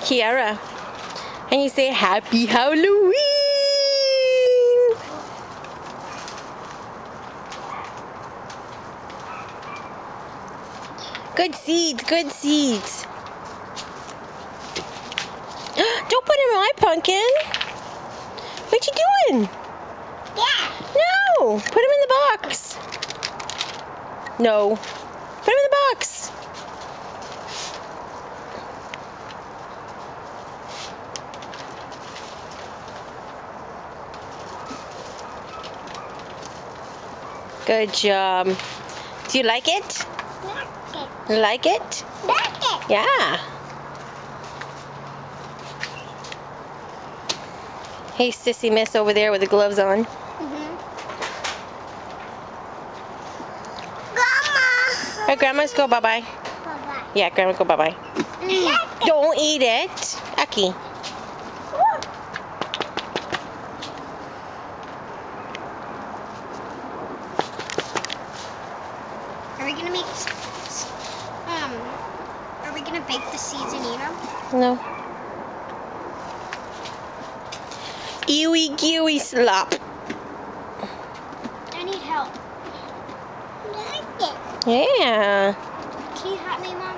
Kiara. And you say Happy Halloween! Good seeds, good seeds. Don't put him in my pumpkin. What you doing? Yeah. No, put him in the box. No, put him in the box. Good job. Do you like it? You like it? Yeah. Hey, Sissy Miss over there with the gloves on. Grandma. Hey, Grandma's go bye-bye. Bye-bye. Yeah, Grandma go bye-bye. Don't eat it. Aki. Are we gonna make, are we gonna bake the seeds and eat them? No. Ewy gooey slop. I need help. Yeah. Can you help me, Mom?